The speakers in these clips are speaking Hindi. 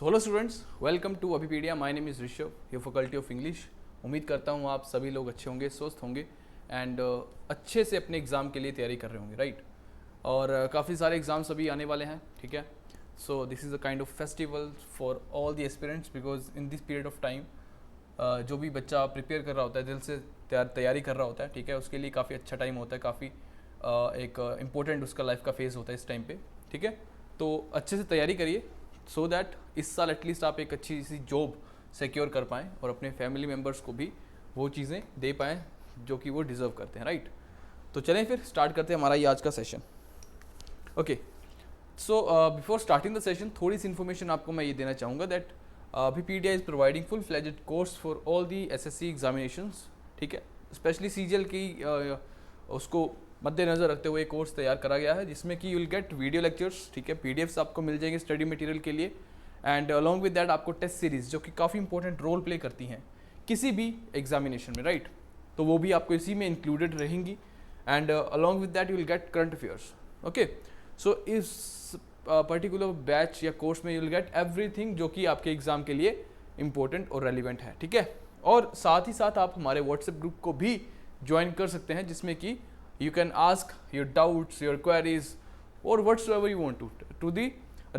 So hello students, welcome to Abhipedia. My name is Rishabh, ये फैकल्टी ऑफ इंग्लिश। उम्मीद करता हूँ आप सभी लोग अच्छे होंगे, स्वस्थ होंगे एंड अच्छे से अपने एग्ज़ाम के लिए तैयारी कर रहे होंगे, राइट। और काफ़ी सारे एग्ज़ाम्स अभी आने वाले हैं, ठीक है। So this is a kind of festival for all the aspirants because in this period of time जो भी बच्चा प्रिपेयर कर रहा होता है, दिल से तैयारी कर रहा होता है, ठीक है, उसके लिए काफ़ी अच्छा टाइम होता है, काफ़ी एक इम्पोर्टेंट उसका लाइफ का फेज़ होता है इस टाइम पे, ठीक है। तो अच्छे से तैयारी करिए सो दैट इस साल एटलीस्ट आप एक अच्छी सी जॉब सिक्योर कर पाएँ और अपने फैमिली मेम्बर्स को भी वो चीज़ें दे पाएँ जो कि वो डिज़र्व करते हैं, राइट। तो चलें फिर स्टार्ट करते हैं हमारा ये आज का session. Okay, so before starting the session थोड़ी सी इन्फॉर्मेशन आपको मैं ये देना चाहूँगा that Abhipedia is providing full fledged course for all the SSC examinations, ठीक है। स्पेशली सीजीएल की उसको मद्देनज़र रखते हुए कोर्स तैयार करा गया है जिसमें कि you will gate video lectures, ठीक है, पीडीएफ्स आपको मिल जाएंगे स्टडी मटेरियल के लिए एंड अलॉन्ग विद दैट आपको टेस्ट सीरीज जो कि काफ़ी इंपॉर्टेंट रोल प्ले करती हैं किसी भी एग्जामिनेशन में, राइट। तो वो भी आपको इसी में इंक्लूडेड रहेंगी and along with that you will get current affairs. Okay, so इस पर्टिकुलर बैच या कोर्स में यू विल गेट एवरीथिंग जो कि आपके एग्जाम के लिए इंपॉर्टेंट और रेलिवेंट है, ठीक है। और साथ ही साथ आप हमारे व्हाट्सएप ग्रुप को भी ज्वाइन कर सकते हैं जिसमें कि you can ask your doubts, your queries or whatsoever you want to the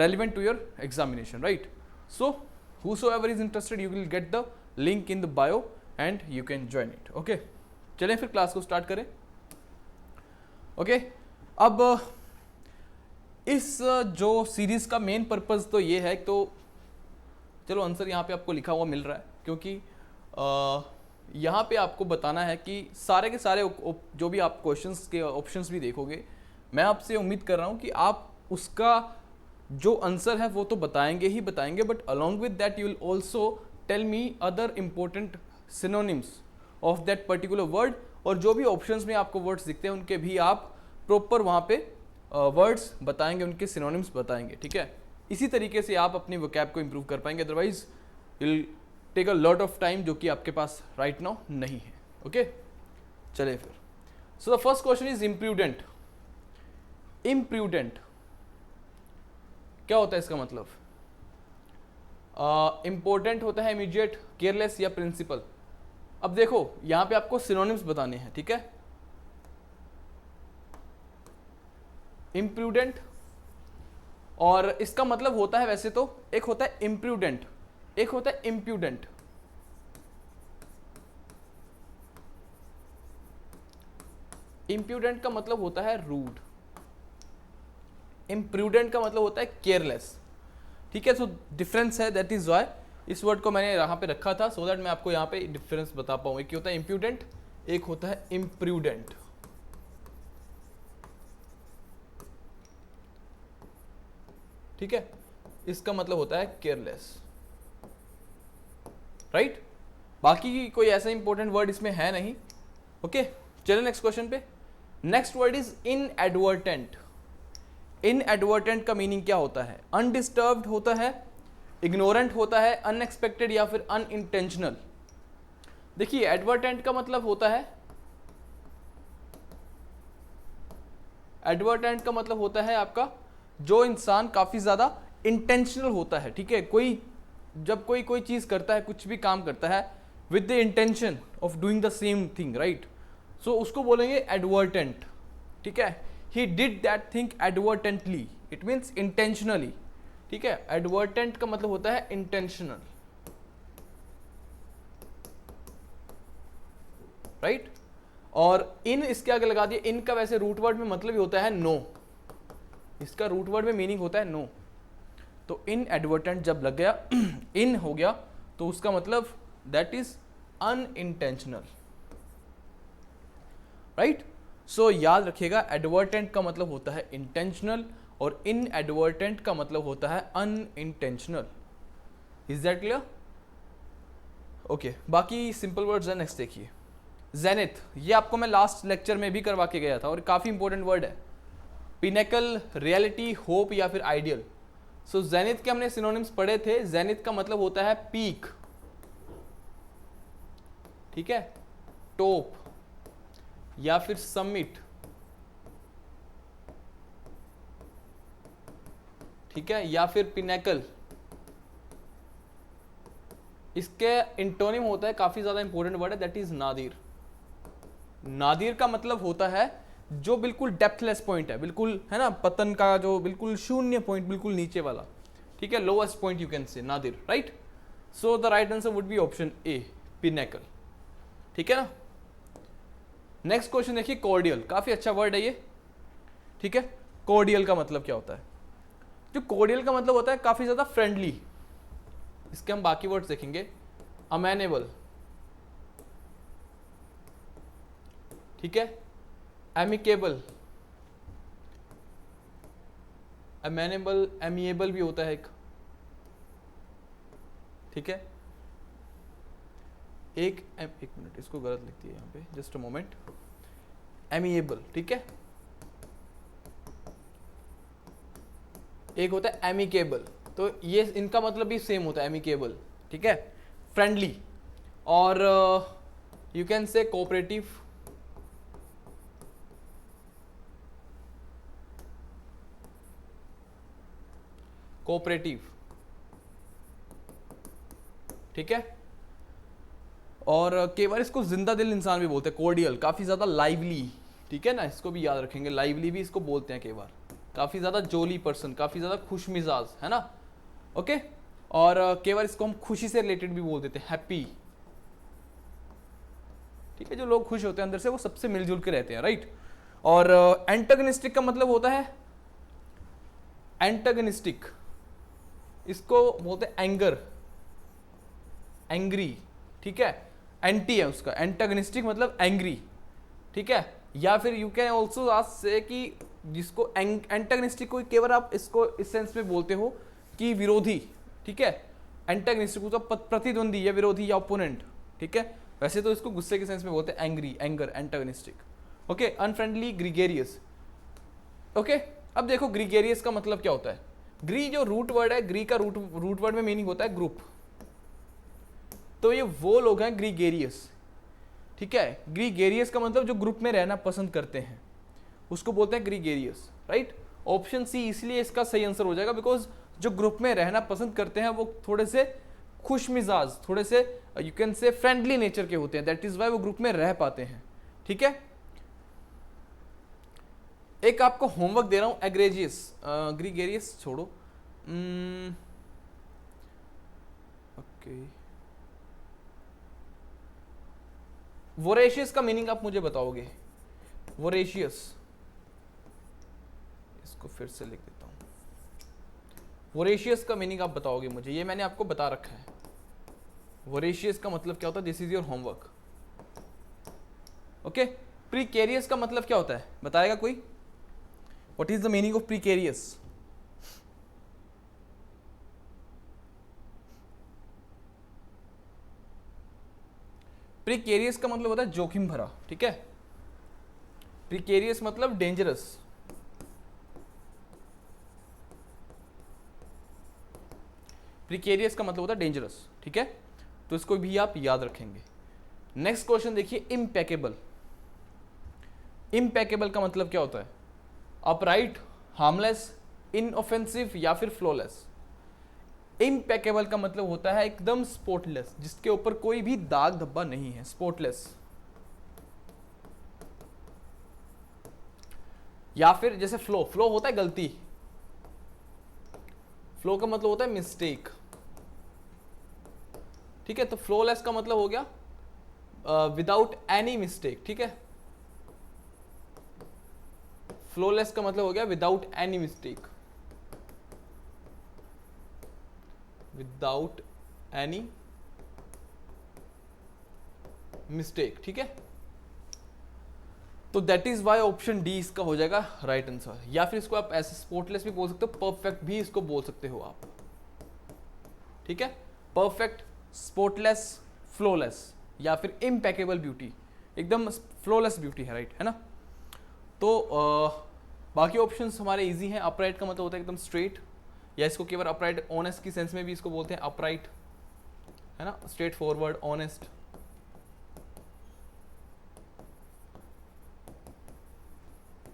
relevant to your examination, right. So whosoever is interested you will get the link in the bio and you can join it. Okay, चलें फिर क्लास को स्टार्ट करें। ओके, अब इस जो सीरीज का मेन पर्पस तो ये है, तो चलो आंसर यहाँ पे आपको लिखा हुआ मिल रहा है क्योंकि यहाँ पे आपको बताना है कि सारे के सारे जो भी आप क्वेश्चंस के ऑप्शंस भी देखोगे, मैं आपसे उम्मीद कर रहा हूँ कि आप उसका जो आंसर है वो तो बताएंगे ही बताएंगे, but along with that you will also tell me other important synonyms of that particular word, और जो भी ऑप्शंस में आपको वर्ड्स दिखते हैं उनके भी आप प्रॉपर वहाँ पे वर्ड्स बताएंगे, उनके सिनोनिम्स बताएंगे, ठीक है। इसी तरीके से आप अपनी वोकैब को इम्प्रूव कर पाएंगे, otherwise will take a lot of time जो कि आपके पास राइट नाउ नहीं है। ओके, चलिए फिर। So the first question is imprudent. Imprudent क्या होता है इसका मतलब? इंपॉर्टेंट होता है इमीडिएट, केयरलेस या प्रिंसिपल। अब देखो यहां पे आपको सिनोनिम्स बताने हैं, ठीक है। इम्प्रूडेंट और इसका मतलब होता है, वैसे तो एक होता है इम्प्रूडेंट, एक होता है इम्प्यूडेंट। इम्प्यूडेंट का मतलब होता है रूड, इम्प्रूडेंट का मतलब होता है केयरलेस, ठीक है। सो डिफरेंस है, दैट इज वाई इस वर्ड को मैंने यहाँ पे रखा था सो दैट मैं आपको यहाँ पे डिफरेंस बता पाऊँ। एक होता है इम्प्यूडेंट, एक होता है इम्प्रूडेंट, ठीक है। इसका मतलब होता है केयरलेस, राइट। बाकी कोई ऐसा इंपॉर्टेंट वर्ड इसमें है नहीं। ओके, चलिए नेक्स्ट क्वेश्चन पे। Next word is inadvertent. Inadvertent का मीनिंग क्या होता है? अनडिस्टर्ब्ड होता है, इग्नोरेंट होता है, अनएक्सपेक्टेड या फिर अनइंटेंशनल। देखिए एडवर्टेंट का मतलब होता है, एडवर्टेंट का मतलब होता है आपका जो इंसान काफी ज्यादा इंटेंशनल होता है, ठीक है। कोई जब कोई चीज करता है, कुछ भी काम करता है with the intention of doing the same thing, right, so उसको बोलेंगे एडवर्टेंट, ठीक है। He did that thing advertently, it means intentionally, ठीक है। एडवर्टेंट का मतलब होता है इंटेंशनल, राइट। और इन इसके आगे लगा दिया, इन का वैसे रूट वर्ड में मतलब ही होता है नो, इसका रूट वर्ड में मीनिंग होता है नो। तो इन एडवर्टेंट जब लग गया इन हो गया तो उसका मतलब दैट इज अनइंटेंशनल, राइट। सो याद रखिएगा एडवर्टेंट का मतलब होता है इंटेंशनल और इन एडवर्टेंट का मतलब होता है unintentional. Is that clear? Okay, बाकी सिंपल वर्ड्स है। नेक्स्ट देखिए, जेनिथ। ये आपको मैं लास्ट लेक्चर में भी करवा के गया था और काफी इंपॉर्टेंट वर्ड है। पिनेकल, रियलिटी, होप या फिर आइडियल। सो जेनिथ के हमने सिनोनिम्स पढ़े थे। जेनिथ का मतलब होता है पीक, ठीक है, टॉप या फिर समिट, ठीक है, या फिर पिनेकल, इसके इंटोनिम होता है, काफी ज्यादा इंपॉर्टेंट वर्ड है, दैट इज नादिर। नादिर का मतलब होता है जो बिल्कुल डेप्थलेस पॉइंट है, बिल्कुल है ना, पतन का जो बिल्कुल शून्य पॉइंट, बिल्कुल नीचे वाला, ठीक है, lowest point you can say, Nadir, right. So the right answer would be option A, pinnacle, ठीक है ना। नेक्स्ट क्वेश्चन देखिए, कॉर्डियल, काफी अच्छा वर्ड है ये, ठीक है। कॉर्डियल का मतलब क्या होता है? जो कॉर्डियल का मतलब होता है काफी ज्यादा फ्रेंडली। इसके हम बाकी वर्ड्स देखेंगे, अमेनेबल, ठीक है, एमिकेबल, अमेनेबल, एमिएबल भी होता है एक, ठीक है। एक मिनट, इसको गलत लिखती है यहाँ पे, जस्ट अ मोमेंट, एमिएबल, ठीक है। एक होता है एमिकेबल, तो ये इनका मतलब भी सेम होता है, एमिकेबल, ठीक है, फ्रेंडली। और you can say cooperative, cooperative, ठीक है। और कई बार इसको जिंदा दिल इंसान भी बोलते हैं, कॉर्डियल, काफी ज्यादा लाइवली, ठीक है ना, इसको भी याद रखेंगे, लाइवली भी इसको बोलते हैं कई बार, काफी ज्यादा जोली पर्सन, काफी ज्यादा खुश मिजाज, है ना, ओके। और कई बार इसको हम खुशी से रिलेटेड भी बोल देते हैं, हैप्पी, ठीक है, जो लोग खुश होते हैं अंदर से वो सबसे मिलजुल के रहते हैं, राइट। और एंटागनिस्टिक का मतलब होता है, एंटागनिस्टिक, इसको बोलते हैं एंगर, एंग्री, ठीक है, एंटी है उसका, एंटागनिस्टिक मतलब एंग्री, ठीक है। या फिर यू कैन ऑल्सो आस्क से कि जिसको एंटागनिस्टिक को केवल आप इसको इस सेंस में बोलते हो कि विरोधी, ठीक है, एंटागनिस्टिक को तो प्रतिद्वंदी या विरोधी या ओपोनेंट, ठीक है। वैसे तो इसको गुस्से के सेंस में बोलते हैं angry, anger, antagonistic, okay. Unfriendly, gregarious, okay. अब देखो ग्रीगेरियस का मतलब क्या होता है। ग्री जो रूट वर्ड है, ग्री का रूट वर्ड में मीनिंग होता है ग्रुप, तो ये वो लोग हैं ग्रीगेरियस, ठीक है। ग्रीगेरियस का मतलब जो ग्रुप में रहना पसंद करते हैं उसको बोलते हैं ग्रीगेरियस, राइट। ऑप्शन सी इसलिए इसका सही आंसर हो जाएगा, बिकॉज जो ग्रुप में रहना पसंद करते हैं वो थोड़े से खुश मिजाज, थोड़े से you can say friendly nature के होते हैं, दैट इज वाई वो ग्रुप में रह पाते हैं, ठीक है। एक आपको होमवर्क दे रहा हूं, एग्रेजियस, ग्रीगेरियस छोड़ो, ओके, वोरेशियस का मीनिंग आप मुझे बताओगे, वोरेशियस, इसको फिर से लिख देता हूं, वोरेशियस का मीनिंग आप बताओगे मुझे, ये मैंने आपको बता रखा है, वोरेशियस का मतलब क्या होता है, this is your homework, okay. Precarious का मतलब क्या होता है, बताएगा कोई, what is the meaning of precarious? Precarious का मतलब होता है जोखिम भरा, ठीक है। प्रीकेरियस मतलब डेंजरस, प्रीकेरियस का मतलब होता है डेंजरस, ठीक है, तो इसको भी आप याद रखेंगे। नेक्स्ट क्वेश्चन देखिए, इम्पेकेबल, इम्पेकेबल का मतलब क्या होता है, अपराइट, हार्मलेस, इनऑफेंसिव या फिर फ्लॉलेस। इम्पेकेबल का मतलब होता है एकदम स्पॉटलेस, जिसके ऊपर कोई भी दाग धब्बा नहीं है, स्पॉटलेस। या फिर जैसे फ्लो, फ्लो होता है गलती, फ्लो का मतलब होता है मिस्टेक, ठीक है। तो फ्लोलेस का मतलब हो गया विदाउट एनी मिस्टेक, ठीक है। फ्लोलेस का मतलब हो गया without any mistake, without any mistake, ठीक है। तो that is why option D इसका हो जाएगा राइट आंसर। या फिर इसको आप ऐसे स्पॉटलेस भी बोल सकते हो, परफेक्ट भी इसको बोल सकते हो आप, ठीक है। परफेक्ट, स्पॉटलेस, फ्लोलेस या फिर इम्पेकेबल ब्यूटी, एकदम फ्लोलेस ब्यूटी है, राइट, है ना। तो बाकी ऑप्शंस हमारे इजी हैं। अपराइट का मतलब होता है एकदम स्ट्रेट, या इसको केवल अपराइट ऑनेस्ट की सेंस में भी इसको बोलते हैं अपराइट, है ना, स्ट्रेट फॉरवर्ड, ऑनेस्ट,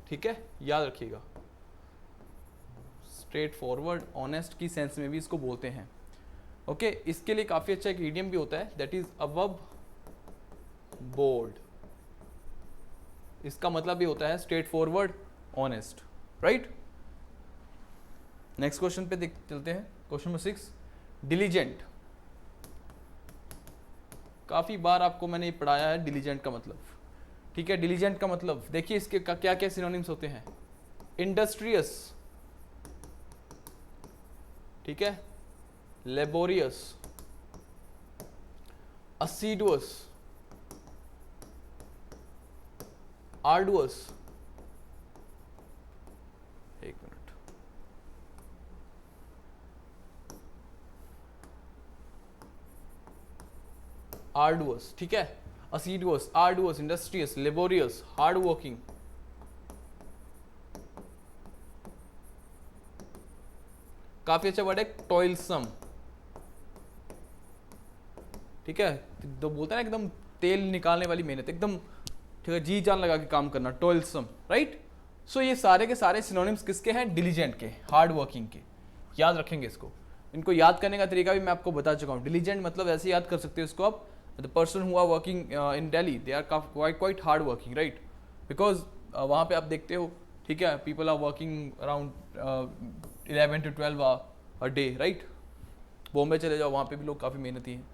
ठीक है, याद रखिएगा, स्ट्रेट फॉरवर्ड, ऑनेस्ट की सेंस में भी इसको बोलते हैं, ओके इसके लिए काफ़ी अच्छा एक ईडियम भी होता है, दैट इज अबव बोर्ड। इसका मतलब भी होता है straight forward, honest, right. Next question पे देख चलते हैं। Question number 6, diligent. काफ़ी बार आपको मैंने ये पढ़ाया है डिलीजेंट का मतलब, ठीक है। डिलीजेंट का मतलब देखिए इसके क्या क्या सिनोनिम्स होते हैं। इंडस्ट्रियस, ठीक है, लेबोरियस, असीडुअस, आर्डुअस, एक मिनट, आर्डुअस, ठीक है, assiduous, arduous, industrious, laborious, hard working. काफी अच्छा वर्ड है टॉयलसम, ठीक है, तो बोलते हैं ना एकदम तेल निकालने वाली मेहनत, एकदम ठीक है, जी जान लगा के काम करना, टॉयलसम, राइट। सो ये सारे के सारे सिनोनिम्स किसके हैं? डिलीजेंट के, हार्ड वर्किंग के। याद रखेंगे इसको। इनको याद करने का तरीका भी मैं आपको बता चुका हूँ। डिलीजेंट मतलब ऐसे याद कर सकते हो इसको आप, the person who are working in Delhi they are quite hard working, right, because वहाँ पे आप देखते हो, ठीक है, people are working around 11 to 12 a day, right. Bombay चले जाओ, वहाँ पे भी लोग काफ़ी मेहनती हैं।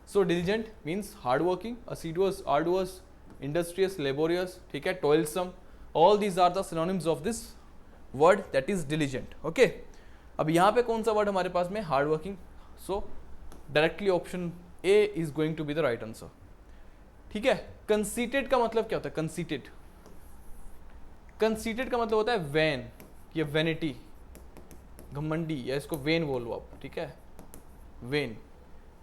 So diligent means hard working, assiduous, arduous, industrious, laborious, ठीक है, toilsome, all these are the synonyms of this word that is diligent. Okay, अब यहाँ पे कौन सा वर्ड हमारे पास में? Hard working. So directly option A is going to be the right answer, ठीक है। कंसीटेड का मतलब क्या होता है? कंसीटेड, कंसीटेड का मतलब होता है वैन या वैनिटी, घमंडी, या इसको वेन बोलो आप, ठीक है, वेन,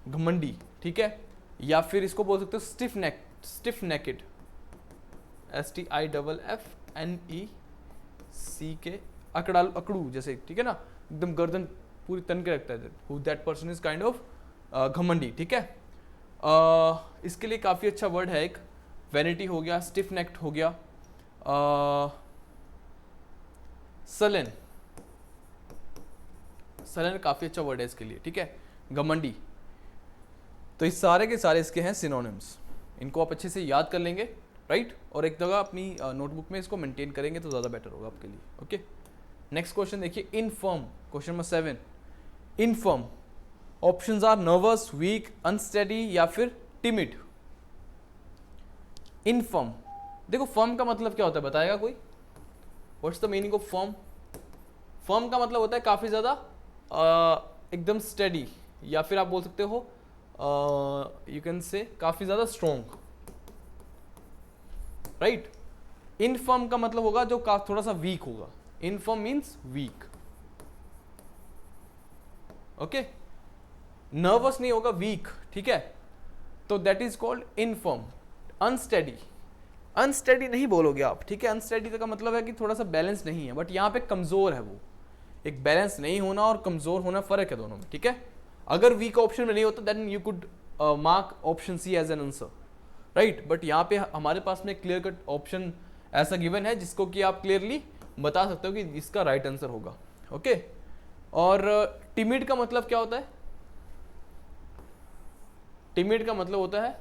घमंडी, ठीक है। या फिर इसको बोल सकते हो स्टिफ नेक, स्टिफ नेकेड, STIFFNEC, अकड़ू जैसे, ठीक है ना, एकदम गर्दन पूरी तन के रखता है, that person is kind of घमंडी, ठीक है। इसके लिए काफ़ी अच्छा वर्ड है एक, वैनिटी हो गया, स्टिफ नेक्ड हो गया, सलन, सलन काफ़ी अच्छा वर्ड है इसके लिए, ठीक है, घमंडी। तो इस सारे के सारे इसके हैं सिनोनिम्स, इनको आप अच्छे से याद कर लेंगे, राइट, और एक जगह अपनी नोटबुक में इसको मेंटेन करेंगे तो ज़्यादा बेटर होगा आपके लिए। ओके, नेक्स्ट क्वेश्चन देखिए, infirm, question number 7, infirm. Options are nervous, weak, unsteady या फिर टिमिड। इनफर्म, देखो फर्म का मतलब क्या होता है, बताएगा कोई? What's the meaning of firm? Firm का मतलब होता है काफ़ी ज़्यादा एकदम स्टेडी, या फिर आप बोल सकते हो यू कैन से काफ़ी ज़्यादा स्ट्रॉन्ग, राइट। इनफर्म का मतलब होगा जो थोड़ा सा वीक होगा, infirm means weak, okay. Nervous नहीं होगा, वीक, ठीक है, तो that is called infirm. Unsteady, unsteady नहीं बोलोगे आप, ठीक है, अनस्टेडी का मतलब है कि थोड़ा सा बैलेंस नहीं है, बट यहाँ पे कमजोर है वो। एक बैलेंस नहीं होना और कमजोर होना फर्क है दोनों में, ठीक है। अगर वीक ऑप्शन में नहीं होता then you could mark option C as an answer, right, but यहाँ पे हमारे पास में क्लियर कट ऑप्शन ऐसा गिवन है जिसको कि आप क्लियरली बता सकते हो कि इसका राइट आंसर होगा, ओके। और टिमिड का मतलब क्या होता है? टिमिड का मतलब होता है,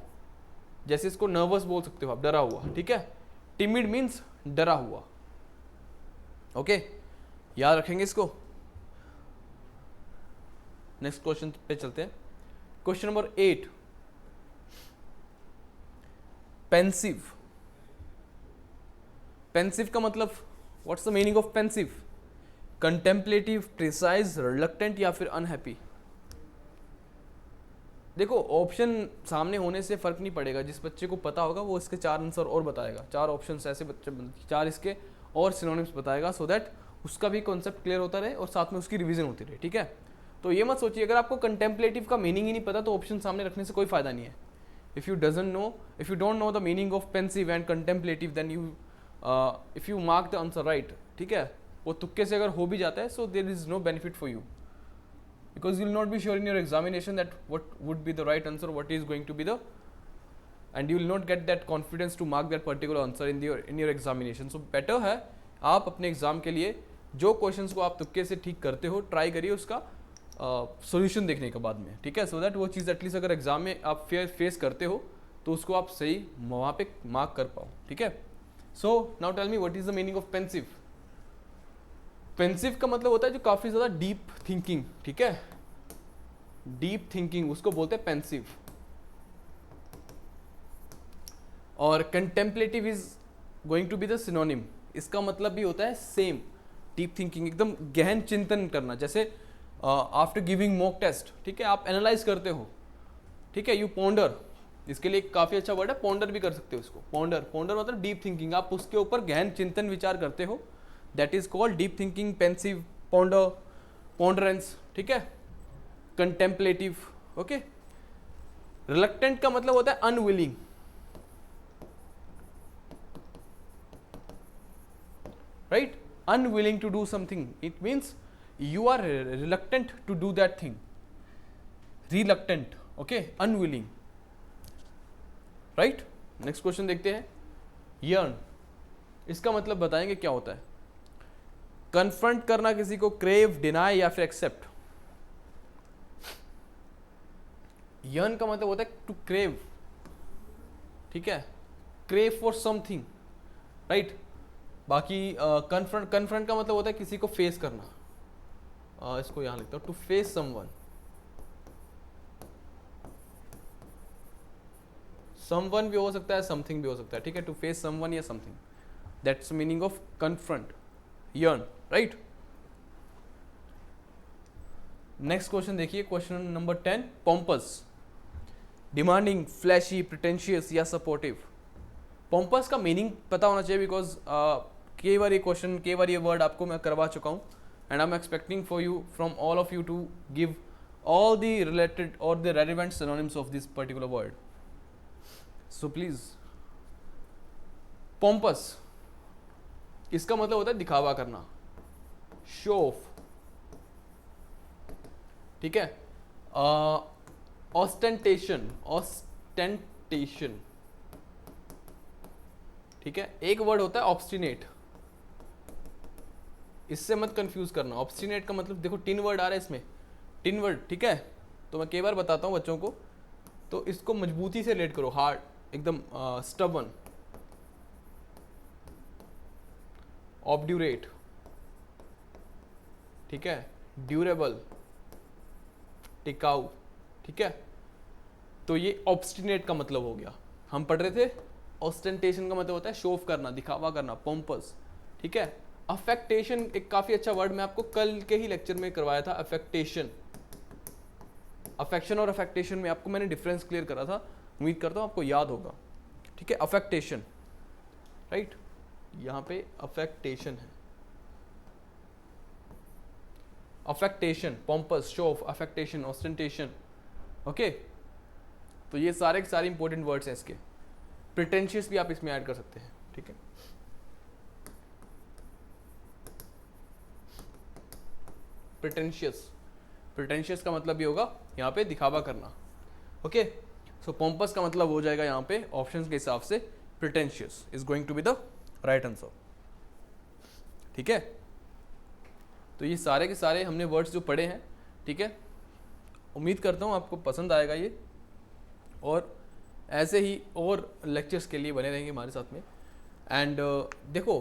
जैसे इसको नर्वस बोल सकते हो आप, डरा हुआ, ठीक है, टिमिड मीन्स डरा हुआ, ओके, याद रखेंगे इसको। नेक्स्ट क्वेश्चन पे चलते हैं, क्वेश्चन नंबर 8, पेंसिव। पेंसिव का मतलब, what's the meaning of pensive? Contemplative, precise, reluctant या फिर अनहैप्पी। देखो ऑप्शन सामने होने से फर्क नहीं पड़ेगा, जिस बच्चे को पता होगा वो इसके 4 आंसर और बताएगा, 4 ऑप्शंस ऐसे बच्चे 4 इसके और सिनोनिम्स बताएगा, सो दैट उसका भी कॉन्सेप्ट क्लियर होता रहे और साथ में उसकी रिवीजन होती रहे, ठीक है। तो ये मत सोचिए अगर आपको कंटेम्पलेटिव का मीनिंग ही नहीं पता तो ऑप्शन सामने रखने से कोई फायदा नहीं है। If you don't know the meaning of pensive and contemplative then you if you mark the answer right, ठीक है, वो तुक्के से अगर हो भी जाता है, so there is no benefit for you, because you will not be sure in your examination that what would be the right answer, what is going to be the, and you will not get that confidence to mark that particular answer in your examination. So better है आप अपने एग्जाम के लिए जो क्वेश्चंस को आप तुक्के से ठीक करते हो ट्राई करिए उसका सॉल्यूशन देखने के बाद में, ठीक है, सो दैट वो चीज़ एटलीस्ट अगर एग्जाम में आप फेस करते हो तो उसको आप सही वहाँ पे मार्क कर पाओ, ठीक है। So now tell me what is the meaning of pensive. Pensive का मतलब होता है जो काफ़ी ज़्यादा डीप थिंकिंग, ठीक है, डीप थिंकिंग उसको बोलते हैं पेंसिव। और contemplative is going to be the synonym, इसका मतलब भी होता है सेम, डीप थिंकिंग, एकदम गहन चिंतन करना, जैसे आफ्टर गिविंग मॉक टेस्ट, ठीक है, आप एनालाइज करते हो, ठीक है, यू पॉन्डर, इसके लिए काफ़ी अच्छा वर्ड है, पॉन्डर भी कर सकते हो इसको, पॉन्डर, पॉन्डर मतलब डीप थिंकिंग, आप उसके ऊपर गहन चिंतन विचार करते हो, that is called deep thinking, pensive, ponder, ponderance, ठीक है, कंटेम्पलेटिव, ओके। रिलक्टेंट का मतलब होता है unwilling, right, unwilling to do something, it means you are reluctant to do that thing, reluctant, okay, unwilling, right। next question देखते हैं, yearn, इसका मतलब बताएंगे क्या होता है। confront करना किसी को, crave, deny या फिर accept। yearn का मतलब होता है to crave, ठीक है, crave for something, right। बाकी कन्फ्रंट का मतलब होता है किसी को फेस करना, इसको यहां लिखता हूं, टू फेस समवन, समवन भी हो सकता है, समथिंग भी हो सकता है, ठीक है, टू फेस समवन या something, that's meaning of confront, yearn, right. Next question देखिए, question number 10, pompous, demanding, flashy, pretentious या सपोर्टिव। पोम्पस का मीनिंग पता होना चाहिए, बिकॉज कई बार ये क्वेश्चन, कई बार ये वर्ड आपको मैं करवा चुका हूँ, and I am expecting for you, from all of you, to give all the related or the relevant synonyms of this particular word. So please, pompous, इसका मतलब होता है दिखावा करना, शो ऑफ, ठीक है, ऑस्टेंटेशन, ऑस्टेंटेशन, ठीक है। एक वर्ड होता है ऑब्स्टिनेट, इससे मत कंफ्यूज करना, ऑब्स्टिनेट का मतलब देखो तीन वर्ड आ रहा है इसमें, तीन वर्ड, ठीक है, तो मैं कई बार बताता हूँ बच्चों को, तो इसको मजबूती से रिलेट करो, हार्ड, एकदम स्टबन, ऑब्ड्यूरेट, ठीक है, ड्यूरेबल, टिकाऊ, ठीक है, तो ये ऑब्स्टिनेट का मतलब हो गया। हम पढ़ रहे थे, ऑस्टेंटेशन का मतलब होता है शो ऑफ करना, दिखावा करना, पोम्पस, ठीक है। अफेक्टेशन एक काफी अच्छा वर्ड, मैं आपको कल के ही लेक्चर में करवाया था, अफेक्टेशन, अफेक्शन और अफेक्टेशन में आपको मैंने डिफरेंस क्लियर करा था, उम्मीद करता हूं आपको याद होगा, ठीक है। अफेक्टेशन, राइट, यहां पे अफेक्टेशन है, affectation, pompous, show off, affectation, ostentation, okay. तो ये सारे के सारे इंपॉर्टेंट वर्ड्स हैं इसके। प्रिटेंशियस भी आप इसमें ऐड कर सकते हैं, ठीक है। प्रिटेंशियस, प्रिटेंशियस का मतलब भी होगा यहाँ पे दिखावा करना, ओके। सो पोम्पस का मतलब हो जाएगा यहाँ पे ऑप्शंस के हिसाब से pretentious is going to be the right answer, ठीक है। तो ये सारे के सारे हमने वर्ड्स जो पढ़े हैं, ठीक है, उम्मीद करता हूँ आपको पसंद आएगा ये, और ऐसे ही और लेक्चर्स के लिए बने रहेंगे हमारे साथ में। एंड देखो,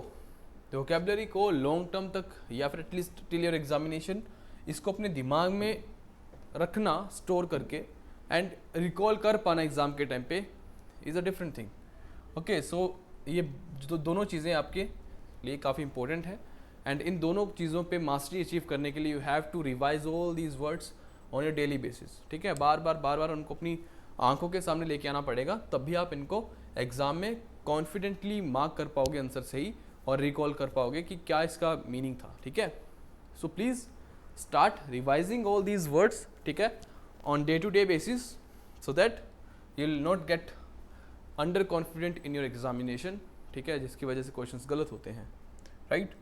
वोकैबुलरी को लॉन्ग टर्म तक या फिर एटलीस्ट टिल योर एग्जामिनेशन इसको अपने दिमाग में रखना, स्टोर करके, एंड रिकॉल कर पाना एग्जाम के टाइम पे is a different thing, okay. So ये जो दोनों चीज़ें आपके लिए काफ़ी इंपॉर्टेंट है, एंड इन दोनों चीज़ों पे मास्टरी अचीव करने के लिए you have to revise all these words on a daily basis, ठीक है। बार बार उनको अपनी आंखों के सामने लेके आना पड़ेगा, तब भी आप इनको एग्जाम में कॉन्फिडेंटली मार्क कर पाओगे आंसर सही, और रिकॉल कर पाओगे कि क्या इसका मीनिंग था, ठीक है। So please start revising all these words, ठीक है, on day to day basis, so that you will not get under confident in your examination, ठीक है, जिसकी वजह से क्वेश्चंस गलत होते हैं, राइट।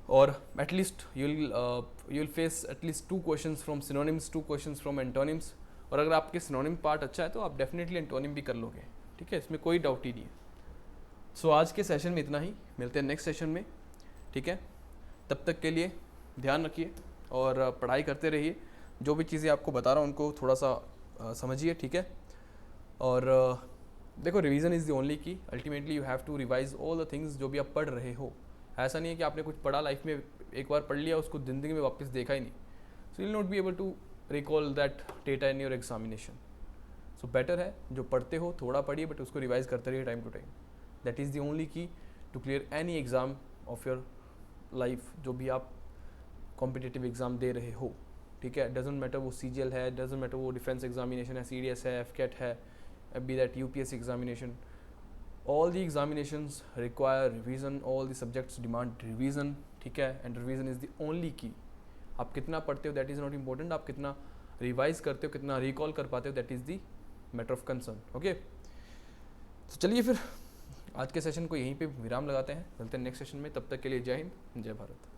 और at least you will face at least 2 questions from synonyms, 2 questions from antonyms, और अगर आपके सिनोनिम पार्ट अच्छा है तो आप डेफिनेटली एंटोनिम भी कर लोगे, ठीक है, इसमें कोई डाउट ही नहीं है। सो आज के सेशन में इतना ही, मिलते हैं नेक्स्ट सेशन में, ठीक है। तब तक के लिए ध्यान रखिए और पढ़ाई करते रहिए। जो भी चीज़ें आपको बता रहा हूँ उनको थोड़ा सा समझिए, ठीक है। और देखो, revision is the only key. Ultimately you have to revise all the things जो भी आप पढ़ रहे हो। ऐसा नहीं है कि आपने कुछ पढ़ा लाइफ में, एक बार पढ़ लिया, उसको ज़िंदगी में वापस देखा ही नहीं, so you will not be able to recall that data in your examination. So better है जो पढ़ते हो थोड़ा पढ़िए, बट उसको रिवाइज करते रहिए time to time. That is the only key to clear any exam of your life, जो भी आप कॉम्पिटिटिव एग्ज़ाम दे रहे हो, ठीक है। डजेंट मैटर वो CGL है, डजेंट मैटर वो डिफेंस एग्जामिनेशन है, CDS है, FCAT है, be that UPSC examination. all the examinations require revision, all the subjects demand revision, ठीक है। and revision is the only key। आप कितना पढ़ते हो that is not important, आप कितना रिवाइज करते हो, कितना रिकॉल कर पाते हो, that is the matter of concern। Okay, तो चलिए फिर आज के सेशन को यहीं पे विराम लगाते हैं, मिलते हैं नेक्स्ट सेशन में। तब तक के लिए जय हिंद, जय भारत।